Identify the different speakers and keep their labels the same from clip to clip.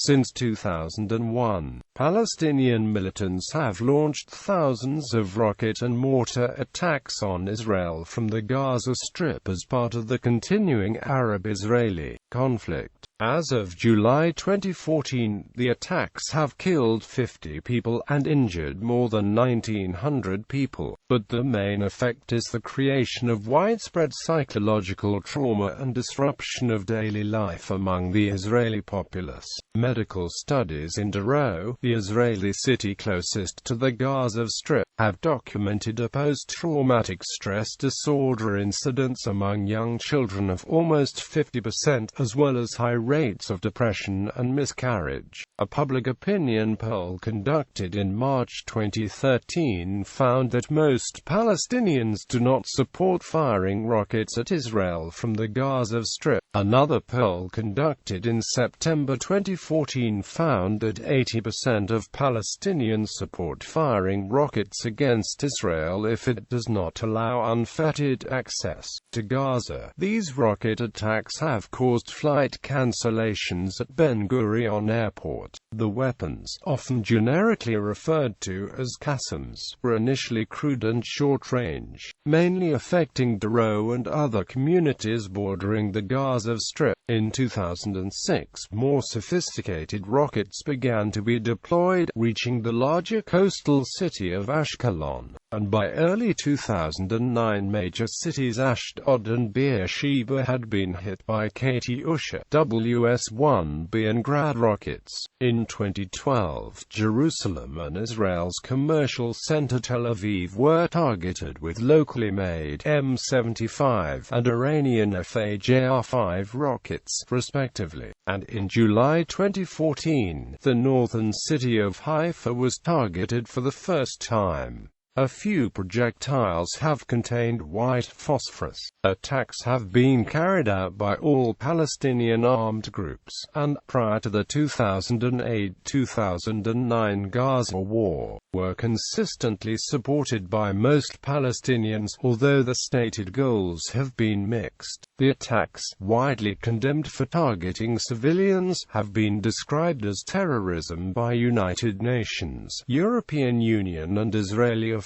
Speaker 1: Since 2001, Palestinian militants have launched thousands of rocket and mortar attacks on Israel from the Gaza Strip as part of the continuing Arab-Israeli conflict. As of July 2014, the attacks have killed 50 people and injured more than 1,900 people, but the main effect is the creation of widespread psychological trauma and disruption of daily life among the Israeli populace. Medical studies in Sderot, the Israeli city closest to the Gaza Strip, have documented a post-traumatic stress disorder incidence among young children of almost 50%, as well as high rates of depression and miscarriage. A public opinion poll conducted in March 2013 found that most Palestinians do not support firing rockets at Israel from the Gaza Strip. Another poll conducted in September 2014 found that 80% of Palestinians support firing rockets against Israel if it does not allow unfettered access to Gaza. These rocket attacks have caused flight cancellations at Ben Gurion Airport. The weapons, often generically referred to as Qassams, were initially crude and short-range, mainly affecting Sderot and other communities bordering the Gaza Strip. In 2006, more sophisticated rockets began to be deployed, reaching the larger coastal city of Ashkelon, and by early 2009 major cities Ashdod and Beersheba had been hit by Katyusha, WS-1B and Grad rockets. In 2012, Jerusalem and Israel's commercial center Tel Aviv were targeted with locally made M75 and Iranian Fajar-5 rockets, respectively. And in July 2014, the northern city of Haifa was targeted for the first time. A few projectiles have contained white phosphorus. Attacks have been carried out by all Palestinian armed groups, and, prior to the 2008-2009 Gaza war, were consistently supported by most Palestinians, although the stated goals have been mixed. The attacks, widely condemned for targeting civilians, have been described as terrorism by United Nations, European Union and Israeli officials,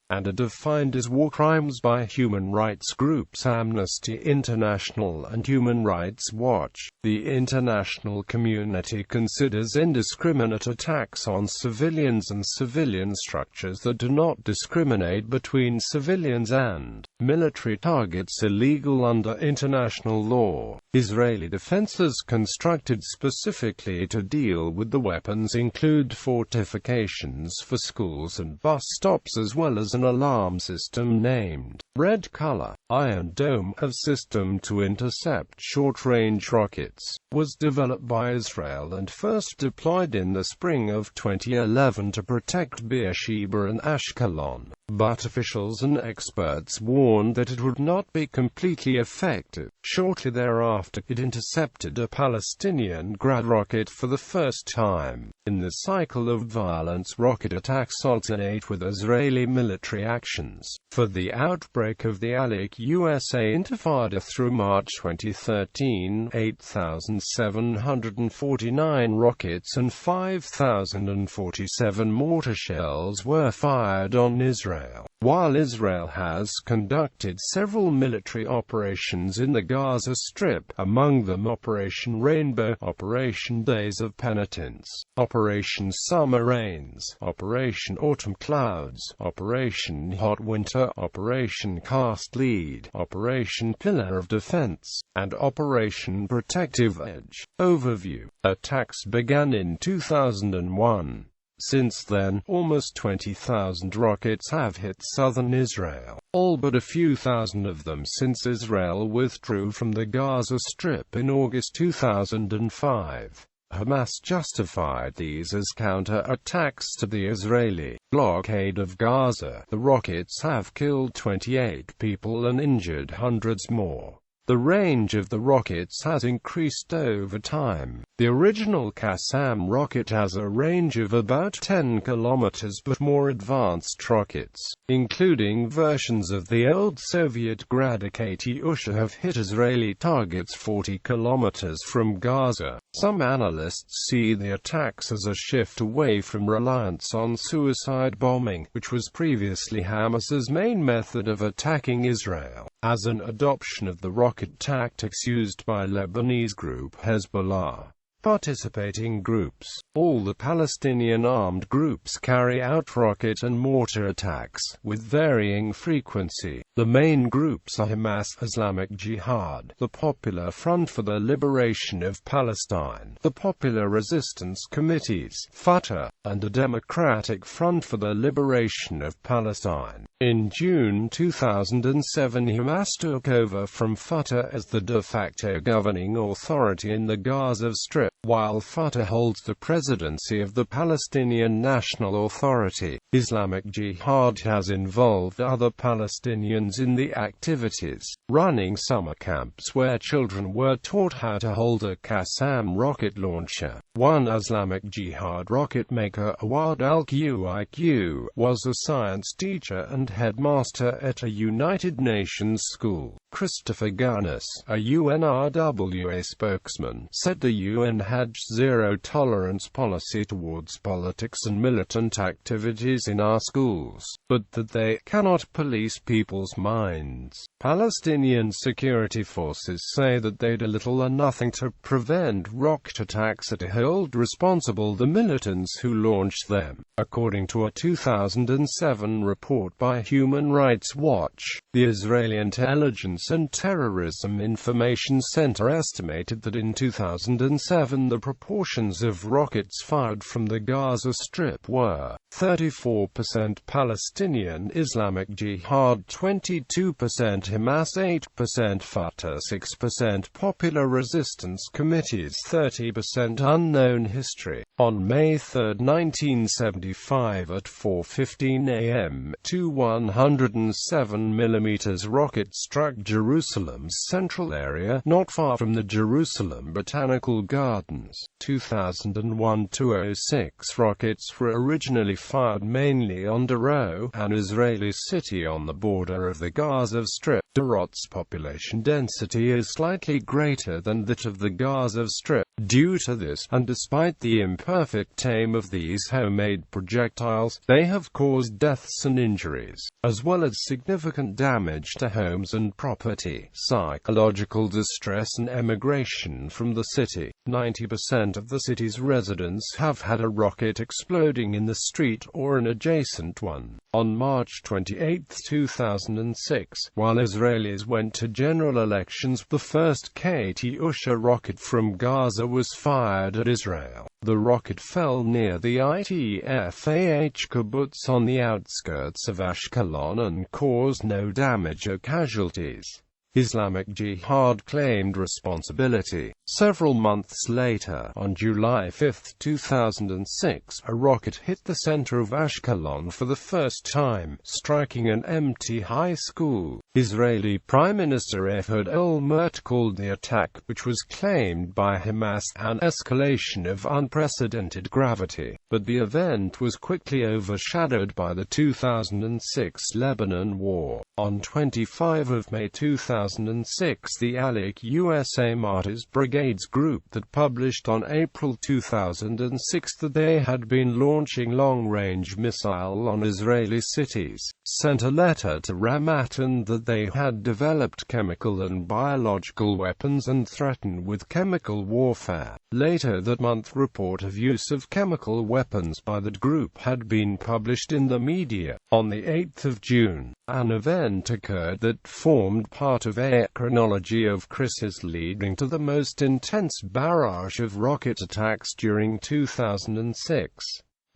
Speaker 1: and are defined as war crimes by human rights groups Amnesty International and Human Rights Watch. The international community considers indiscriminate attacks on civilians and civilian structures that do not discriminate between civilians and military targets illegal under international law. Israeli defenses constructed specifically to deal with the weapons include fortifications for schools and bus stops, as well as an alarm system named Red Color. Iron Dome, a system to intercept short-range rockets, was developed by Israel and first deployed in the spring of 2011 to protect Beersheba and Ashkelon. But officials and experts warned that it would not be completely effective. Shortly thereafter, it intercepted a Palestinian Grad rocket for the first time. In the cycle of violence, rocket attacks alternate with Israeli military actions. For the outbreak of the USA Intifada through March 2013, 8,749 rockets and 5,047 mortar shells were fired on Israel. While Israel has conducted several military operations in the Gaza Strip, among them Operation Rainbow, Operation Days of Penitence, Operation Summer Rains, Operation Autumn Clouds, Operation Hot Winter, Operation Cast Lead, Operation Pillar of Defense, and Operation Protective Edge. Overview. Attacks began in 2001. Since then, almost 20,000 rockets have hit southern Israel, all but a few thousand of them since Israel withdrew from the Gaza Strip in August 2005. Hamas justified these as counter-attacks to the Israeli blockade of Gaza. The rockets have killed 28 people and injured hundreds more. The range of the rockets has increased over time. The original Qassam rocket has a range of about 10 kilometers, but more advanced rockets, including versions of the old Soviet Dekel E have hit Israeli targets 40 kilometers from Gaza. Some analysts see the attacks as a shift away from reliance on suicide bombing, which was previously Hamas's main method of attacking Israel, as an adoption of the rocket tactics used by Lebanese group Hezbollah. Participating groups. All the Palestinian armed groups carry out rocket and mortar attacks, with varying frequency. The main groups are Hamas, Islamic Jihad, the Popular Front for the Liberation of Palestine, the Popular Resistance Committees, Fatah, and the Democratic Front for the Liberation of Palestine. In June 2007, Hamas took over from Fatah as the de facto governing authority in the Gaza Strip, while Fatah holds the presidency of the Palestinian National Authority. Islamic Jihad has involved other Palestinians in the activities, running summer camps where children were taught how to hold a Qassam rocket launcher. One Islamic Jihad rocket maker, Awad al-Qiq, was a science teacher and headmaster at a United Nations school. Christopher Ganis, a UNRWA spokesman, said the UN had zero tolerance policy towards politics and militant activities in our schools, but that they cannot police people's minds. Palestinian security forces say that they do little or nothing to prevent rocket attacks and hold responsible the militants who launched them. According to a 2007 report by Human Rights Watch, the Israeli Intelligence and Terrorism Information Center estimated that in 2007 the proportions of rockets fired from the Gaza Strip were 34% Palestinian Islamic Jihad, 22% Hamas, 8% Fatah, 6% Popular Resistance Committees, 30% Unknown History. On May 3, 1975 at 4:15 a.m., two 107mm rockets struck Jerusalem's central area, not far from the Jerusalem Botanical Gardens. 2001-206 rockets were originally fired mainly on Sderot, an Israeli city on the border of the Gaza Strip. Sderot's population density is slightly greater than that of the Gaza Strip. Due to this, and despite the imperfect aim of these homemade projectiles, they have caused deaths and injuries, as well as significant damage to homes and property, psychological distress and emigration from the city. 90% of the city's residents have had a rocket exploding in the street or an adjacent one. On March 28, 2006, while Israelis went to general elections, the first Katyusha rocket from Gaza was fired at Israel. The rocket fell near the ITFAH kibbutz on the outskirts of Ashkelon and caused no damage or casualties. Islamic Jihad claimed responsibility. Several months later, on July 5, 2006, a rocket hit the center of Ashkelon for the first time, striking an empty high school. Israeli Prime Minister Ehud Olmert called the attack, which was claimed by Hamas, an escalation of unprecedented gravity, but the event was quickly overshadowed by the 2006 Lebanon War. On 25 May 2006, the Alec USA Martyrs Brigades group that published on April 2006 that they had been launching long-range missiles on Israeli cities, sent a letter to Ramatan that they had developed chemical and biological weapons and threatened with chemical warfare. Later that month, report of use of chemical weapons by that group had been published in the media. On the 8th of June, an event occurred that formed part of a chronology of crises leading to the most intense barrage of rocket attacks during 2006.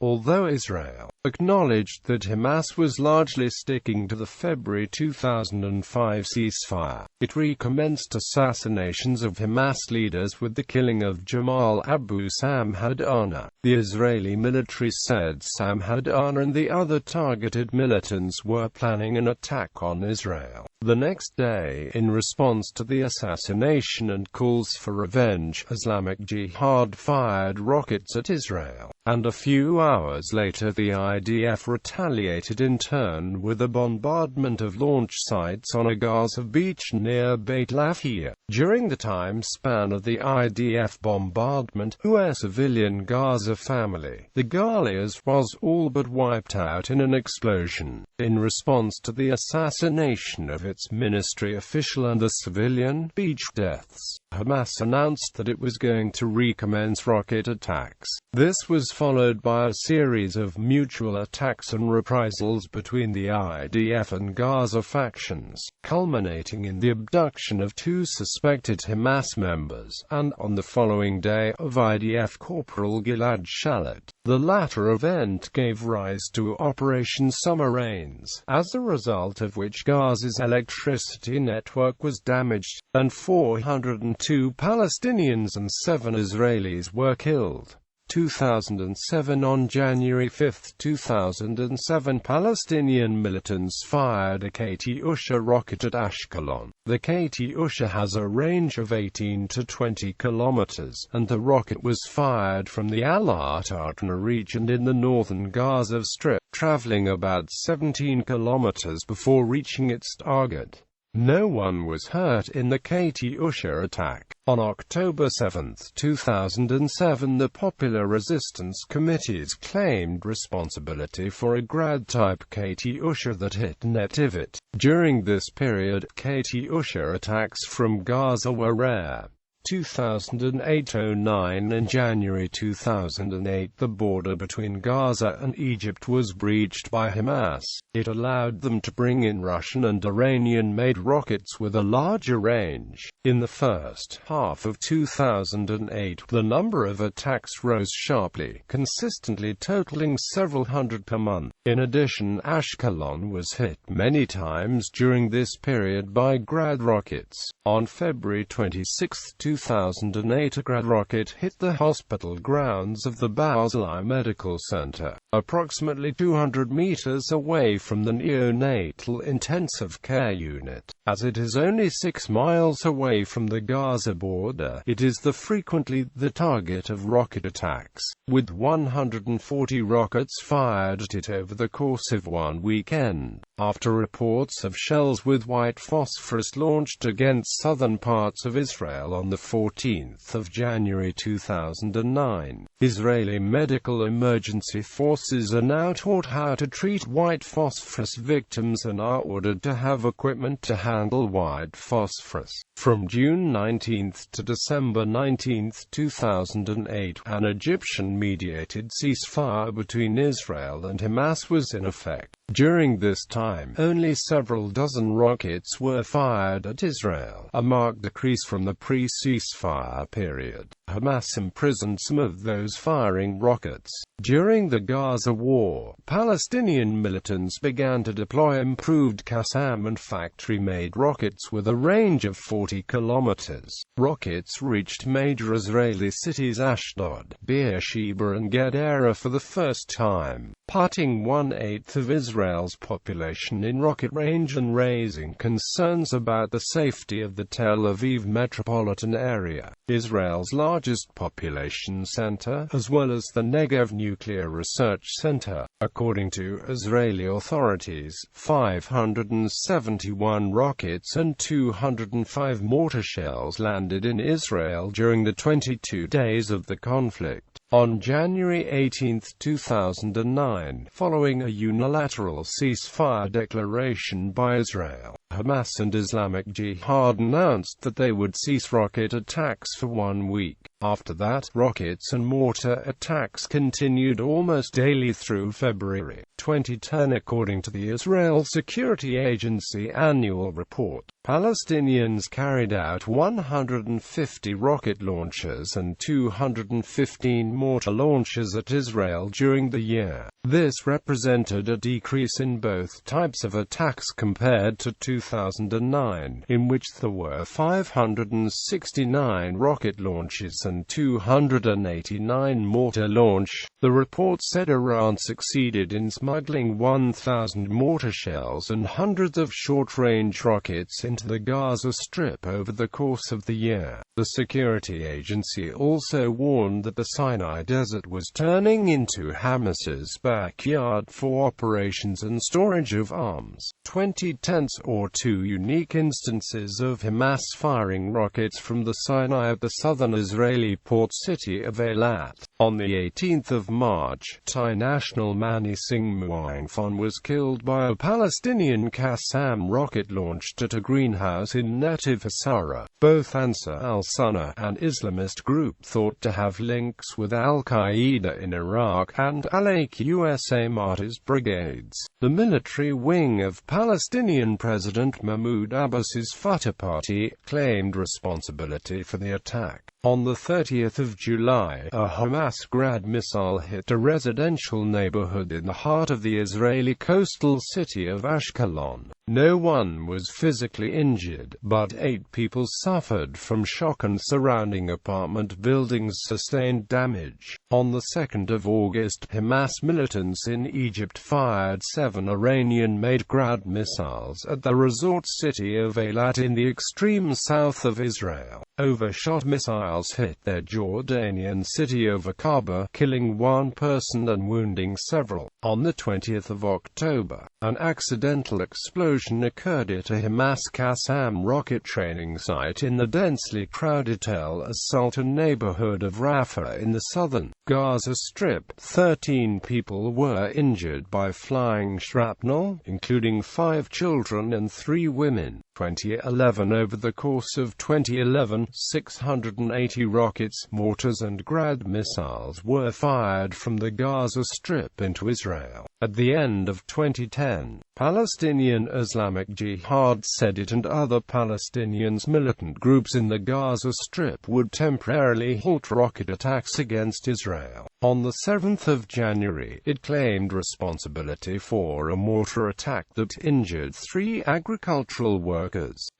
Speaker 1: Although Israel acknowledged that Hamas was largely sticking to the February 2005 ceasefire, it recommenced assassinations of Hamas leaders with the killing of Jamal Abu Samhadana. The Israeli military said Samhadana and the other targeted militants were planning an attack on Israel. The next day, in response to the assassination and calls for revenge, Islamic Jihad fired rockets at Israel, and a few hours later the IDF retaliated in turn with a bombardment of launch sites on a Gaza beach near Beit Lahiya. During the time span of the IDF bombardment, a civilian Gaza family, the Galias, was all but wiped out in an explosion. In response to the assassination of its ministry official and the civilian beach deaths, Hamas announced that it was going to recommence rocket attacks. This was followed by a series of mutual attacks and reprisals between the IDF and Gaza factions, culminating in the abduction of 2 suspected Hamas members, and, on the following day, of IDF Corporal Gilad Shalit. The latter event gave rise to Operation Summer Rains, as a result of which Gaza's electricity network was damaged, and 402 Palestinians and 7 Israelis were killed. 2007 On January 5, 2007, Palestinian militants fired a Katyusha rocket at Ashkelon. The Katyusha has a range of 18 to 20 kilometers, and the rocket was fired from the Al-Atna region in the northern Gaza Strip, traveling about 17 kilometers before reaching its target. No one was hurt in the Katyusha attack. On October 7, 2007, the Popular Resistance Committees claimed responsibility for a Grad-type Katyusha that hit Netivot. During this period, Katyusha attacks from Gaza were rare. 2008-09 and January 2008, the border between Gaza and Egypt was breached by Hamas. It allowed them to bring in Russian and Iranian-made rockets with a larger range. In the first half of 2008, the number of attacks rose sharply, consistently totaling several hundred per month. In addition, Ashkelon was hit many times during this period by Grad rockets. On February 26, 2008, a Grad rocket hit the hospital grounds of the populace.Medical Center, approximately 200 meters away from the neonatal intensive care unit. As it is only 6 miles away from the Gaza border, it is frequently the target of rocket attacks, with 140 rockets fired at it over the course of one weekend. After reports of shells with white phosphorus launched against southern parts of Israel on the 14th of January 2009, Israeli medical emergency forces are now taught how to treat white phosphorus victims and are ordered to have equipment to handle white phosphorus. From June 19 to December 19, 2008, an Egyptian-mediated ceasefire between Israel and Hamas was in effect. During this time, only several dozen rockets were fired at Israel, a marked decrease from the pre-ceasefire period. Hamas imprisoned some of those firing rockets. During the Gaza war, Palestinian militants began to deploy improved Qassam and factory-made rockets with a range of 40 kilometers. Rockets reached major Israeli cities Ashdod, Beersheba and Gedera for the first time, putting 1/8 of Israel's population in rocket range and raising concerns about the safety of the Tel Aviv metropolitan area, Israel's largest population center, as well as the Negev Nuclear Research Center. According to Israeli authorities, 571 rockets and 205 mortar shells landed in Israel during the 22 days of the conflict. On January 18, 2009, following a unilateral ceasefire declaration by Israel, Hamas and Islamic Jihad announced that they would cease rocket attacks for 1 week. After that, rockets and mortar attacks continued almost daily through February 2010, according to the Israel Security Agency annual report. Palestinians carried out 150 rocket launches and 215 mortar launches at Israel during the year. This represented a decrease in both types of attacks compared to 2009, in which there were 569 rocket launches and 289 mortar launch. The report said Iran succeeded in smuggling 1,000 mortar shells and hundreds of short-range rockets into the Gaza Strip over the course of the year. The security agency also warned that the Sinai Desert was turning into Hamas's backyard for operations and storage of arms. 20 tents or 2 unique instances of Hamas firing rockets from the Sinai at the southern Israeli port city of Eilat. On the 18th of March, Thai national Mani Singh Muangthong was killed by a Palestinian Qassam rocket launched at a greenhouse in Netiv Hassara. Both Ansar al-Sunnah, an Islamist group thought to have links with al-Qaeda in Iraq, and al-Aqsa Martyrs brigades, the military wing of Palestinian President Mahmoud Abbas's Fatah Party, claimed responsibility for the attack. On the 30th of July, a Hamas Grad missile hit a residential neighborhood in the heart of the Israeli coastal city of Ashkelon. No one was physically injured, but 8 people suffered from shock and surrounding apartment buildings sustained damage. On the 2nd of August, Hamas militants in Egypt fired 7 Iranian-made Grad missiles at the resort city of Eilat in the extreme south of Israel. Overshot missiles hit their Jordanian city of Aqaba, killing 1 person and wounding several. On the 20th of October, an accidental explosion occurred at a Hamas Qassam rocket training site in the densely crowded Tel as-Sultan neighborhood of Rafah in the southern Gaza Strip. 13 people were injured by flying shrapnel, including 5 children and 3 women. 2011. Over the course of 2011, 680 rockets, mortars and Grad missiles were fired from the Gaza Strip into Israel. At the end of 2010, Palestinian Islamic Jihad said it and other Palestinians militant groups in the Gaza Strip would temporarily halt rocket attacks against Israel. On the 7th of January, it claimed responsibility for a mortar attack that injured 3 agricultural workers,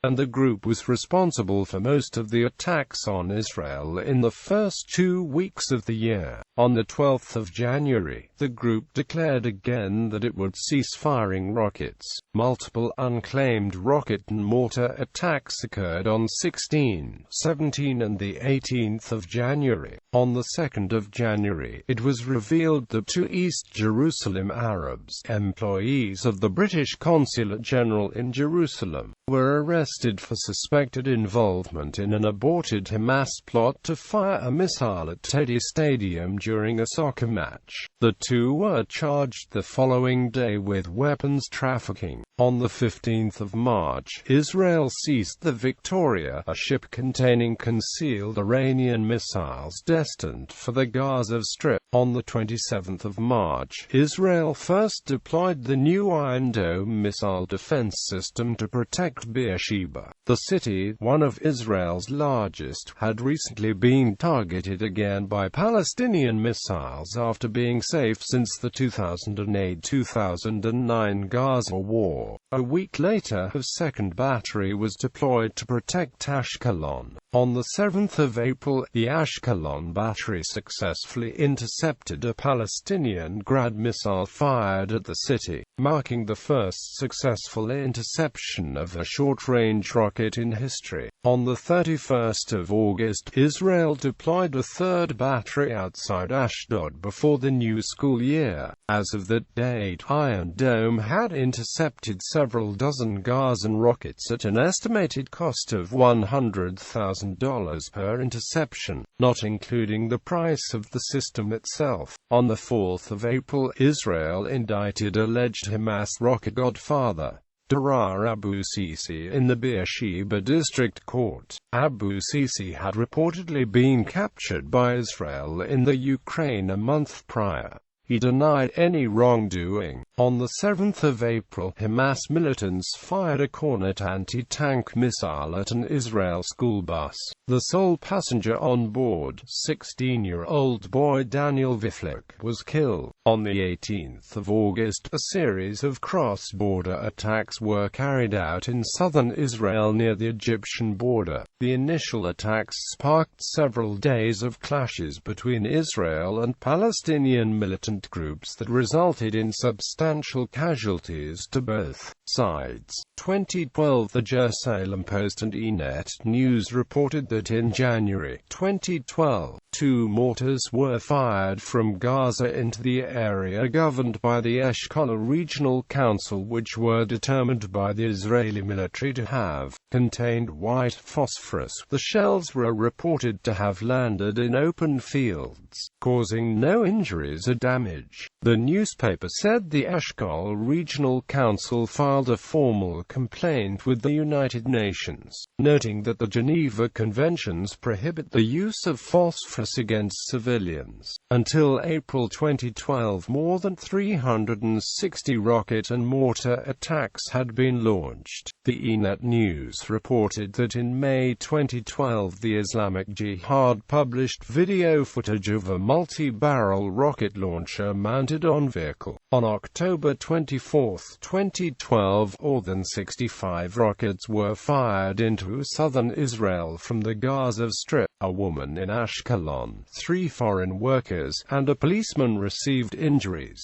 Speaker 1: and the group was responsible for most of the attacks on Israel in the first 2 weeks of the year. On the 12th of January, the group declared again that it would cease firing rockets. Multiple unclaimed rocket and mortar attacks occurred on 16, 17 and the 18th of January. On the 2nd of January, it was revealed that 2 East Jerusalem Arabs, employees of the British Consulate General in Jerusalem, were arrested for suspected involvement in an aborted Hamas plot to fire a missile at Teddy Stadium during a soccer match. The 2 were charged the following day with weapons trafficking. On the 15th of March, Israel seized the Victoria, a ship containing concealed Iranian missiles destined for the Gaza Strip. On the 27th of March, Israel first deployed the new Iron Dome missile defense system to protect Beersheba. The city, one of Israel's largest, had recently been targeted again by Palestinian missiles after being safe since the 2008-2009 Gaza war. A week later, a second battery was deployed to protect Ashkelon. On the 7th of April, the Ashkelon battery successfully intercepted a Palestinian Grad missile fired at the city, marking the first successful interception of a short-range rocket in history. On the 31st of August, Israel deployed a third battery outside Ashdod before the new school year. As of that date, Iron Dome had intercepted several dozen Gazan rockets at an estimated cost of $100,000 per interception, not including the price of the system itself. On the 4th of April, Israel indicted alleged Hamas rocket godfather, Darar Abu Sisi, in the Beersheba District Court. Abu Sisi had reportedly been captured by Israel in the Ukraine a month prior. He denied any wrongdoing. On the 7th of April, Hamas militants fired a Kornet anti-tank missile at an Israel school bus. The sole passenger on board, 16-year-old boy Daniel Viflik, was killed. On the 18th of August, a series of cross-border attacks were carried out in southern Israel near the Egyptian border. The initial attacks sparked several days of clashes between Israel and Palestinian militant groups that resulted in substantial casualties to both sides. 2012 The Jerusalem Post and ENet News reported that in January 2012, 2 mortars were fired from Gaza into the area governed by the Eshkol Regional Council, which were determined by the Israeli military to have contained white phosphorus. The shells were reported to have landed in open fields, causing no injuries or damage. The newspaper said the Eshkol Regional Council filed a formal complaint with the United Nations, noting that the Geneva Conventions prohibit the use of phosphorus against civilians. Until April 2012, more than 360 rocket and mortar attacks had been launched. The ENet News reported that in May 2012 the Islamic Jihad published video footage of a multi-barrel rocket launcher mounted on vehicle. On October 24, 2012, more than 65 rockets were fired into southern Israel from the Gaza Strip. A woman in Ashkelon, 3 foreign workers, and a policeman received injuries.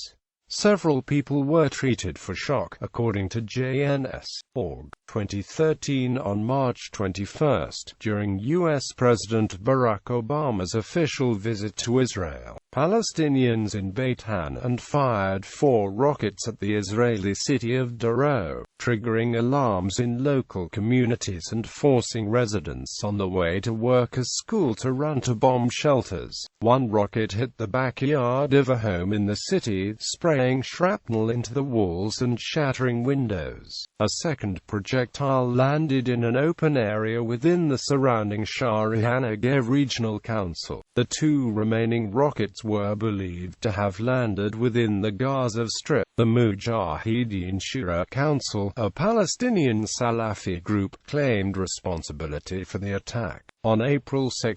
Speaker 1: Several people were treated for shock, according to JNS.org. 2013 On March 21, during U.S. President Barack Obama's official visit to Israel, Palestinians in Beit Han fired 4 rockets at the Israeli city of Sderot, triggering alarms in local communities and forcing residents on the way to work or school to run to bomb shelters. 1 rocket hit the backyard of a home in the city, spraying shrapnel into the walls and shattering windows. A second projectile landed in an open area within the surrounding Shari Hanageh Regional Council. The 2 remaining rockets were believed to have landed within the Gaza Strip. The Mujahideen Shura Council, a Palestinian Salafi group, claimed responsibility for the attack. On April 2,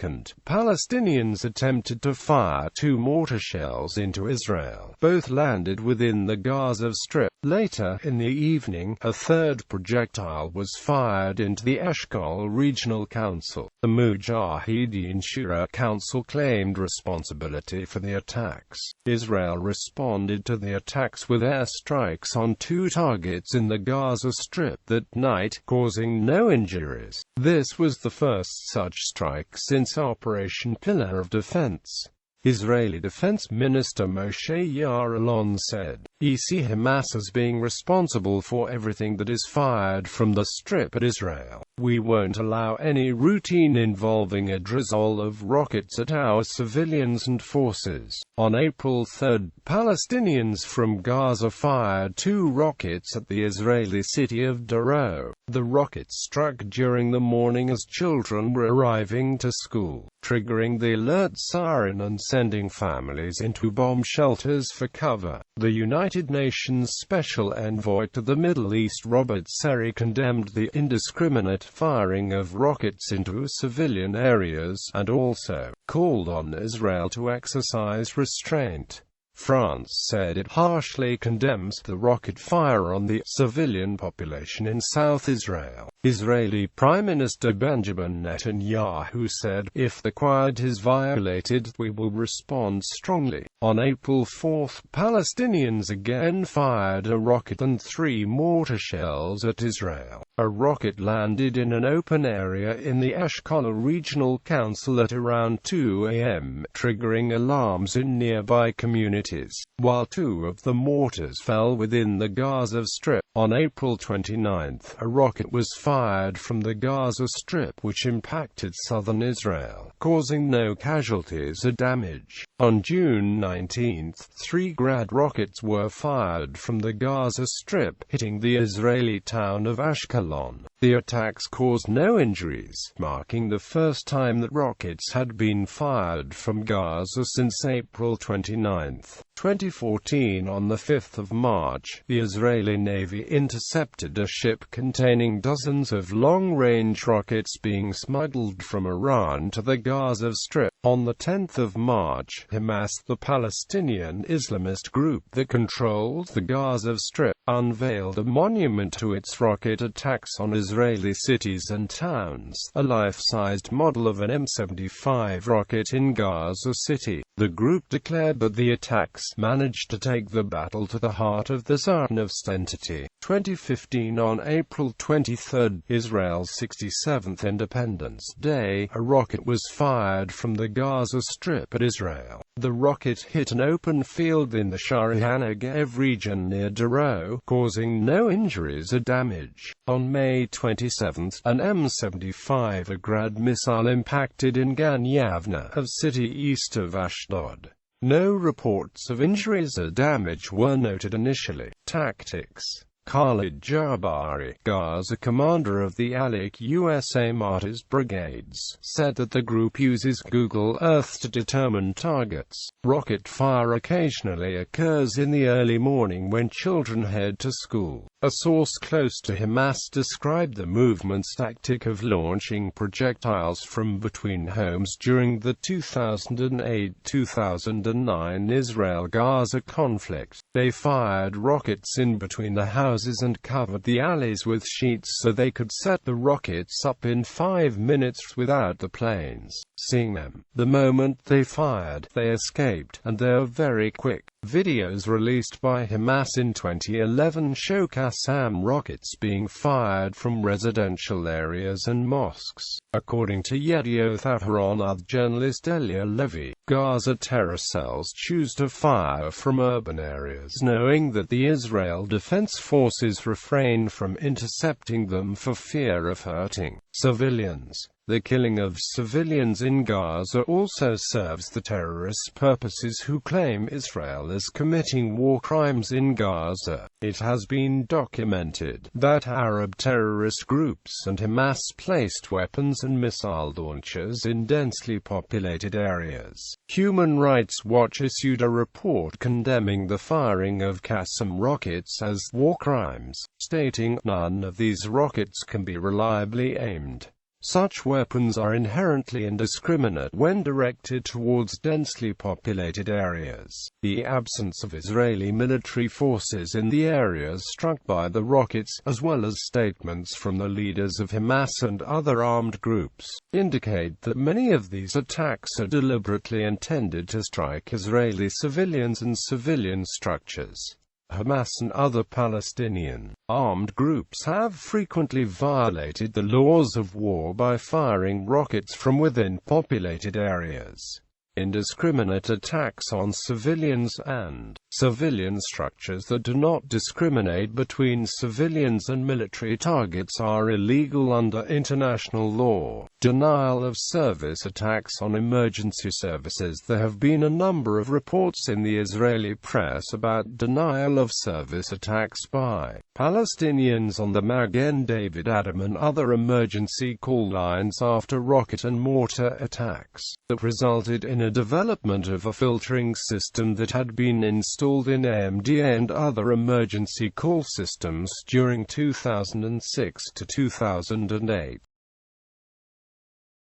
Speaker 1: Palestinians attempted to fire 2 mortar shells into Israel. Both landed within the Gaza Strip. Later in the evening, a 3rd projectile was fired into the Eshkol Regional Council. The Mujahideen Shura Council claimed responsibility for the attacks. Israel responded to the attacks with airstrikes on 2 targets in the Gaza Strip that night, causing no injuries. This was the first such strike since Operation Pillar of Defense. Israeli Defense Minister Moshe Ya'alon said, "We see Hamas as being responsible for everything that is fired from the Strip at Israel. We won't allow any routine involving a drizzle of rockets at our civilians and forces." On April 3, Palestinians from Gaza fired 2 rockets at the Israeli city of Sderot. The rockets struck during the morning as children were arriving to school, triggering the alert siren and sending families into bomb shelters for cover. The United Nations Special Envoy to the Middle East Robert Seri condemned the indiscriminate firing of rockets into civilian areas, and also called on Israel to exercise restraint. France said it harshly condemns the rocket fire on the civilian population in South Israel. Israeli Prime Minister Benjamin Netanyahu said, "If the quiet is violated, we will respond strongly." On April 4, Palestinians again fired a rocket and 3 mortar shells at Israel. A rocket landed in an open area in the Eshkol Regional Council at around 2 a.m., triggering alarms in nearby communities, while 2 of the mortars fell within the Gaza Strip. On April 29, a rocket was fired from the Gaza Strip which impacted southern Israel, causing no casualties or damage. On June 9, 19, 3 Grad rockets were fired from the Gaza Strip, hitting the Israeli town of Ashkelon. The attacks caused no injuries, marking the first time that rockets had been fired from Gaza since April 29, 2014. On the 5th of March, the Israeli Navy intercepted a ship containing dozens of long-range rockets being smuggled from Iran to the Gaza Strip. On the 10th of March, Hamas, the Palestinian Islamist group that controls the Gaza Strip, unveiled a monument to its rocket attacks on Israeli cities and towns, a life-sized model of an M75 rocket in Gaza City. The group declared that the attacks managed to take the battle to the heart of the Zone of Entity. 2015. On April 23, Israel's 67th Independence Day, a rocket was fired from the Gaza Strip at Israel. The rocket hit an open field in the Shari Negev region near Sderot, causing no injuries or damage. On May 27, an M75 a Grad missile impacted in Gan Yavne, a city east of Ashdod. No reports of injuries or damage were noted initially. Tactics. Khalid Jabari, Gaza commander of the Allied USA Martyrs Brigades, said that the group uses Google Earth to determine targets. Rocket fire occasionally occurs in the early morning when children head to school. A source close to Hamas described the movement's tactic of launching projectiles from between homes during the 2008-2009 Israel-Gaza conflict. They fired rockets in between the houses and covered the alleys with sheets so they could set the rockets up in 5 minutes without the planes seeing them. The moment they fired, they escaped, and they're very quick. Videos released by Hamas in 2011 show Qassam rockets being fired from residential areas and mosques. According to Yedioth Ahronoth journalist Elia Levy, Gaza terror cells choose to fire from urban areas knowing that the Israel Defense Forces refrain from intercepting them for fear of hurting civilians. The killing of civilians in Gaza also serves the terrorist purposes who claim Israel is committing war crimes in Gaza. It has been documented that Arab terrorist groups and Hamas placed weapons and missile launchers in densely populated areas. Human Rights Watch issued a report condemning the firing of Qassam rockets as war crimes, stating none of these rockets can be reliably aimed. Such weapons are inherently indiscriminate when directed towards densely populated areas. The absence of Israeli military forces in the areas struck by the rockets, as well as statements from the leaders of Hamas and other armed groups, indicate that many of these attacks are deliberately intended to strike Israeli civilians and civilian structures. Hamas and other Palestinian armed groups have frequently violated the laws of war by firing rockets from within populated areas. Indiscriminate attacks on civilians and civilian structures that do not discriminate between civilians and military targets are illegal under international law. Denial of service attacks on emergency services. There have been a number of reports in the Israeli press about denial of service attacks by Palestinians on the Magen David Adom and other emergency call lines after rocket and mortar attacks that resulted in a development of a filtering system that had been installed in AMDA and other emergency call systems during 2006 to 2008.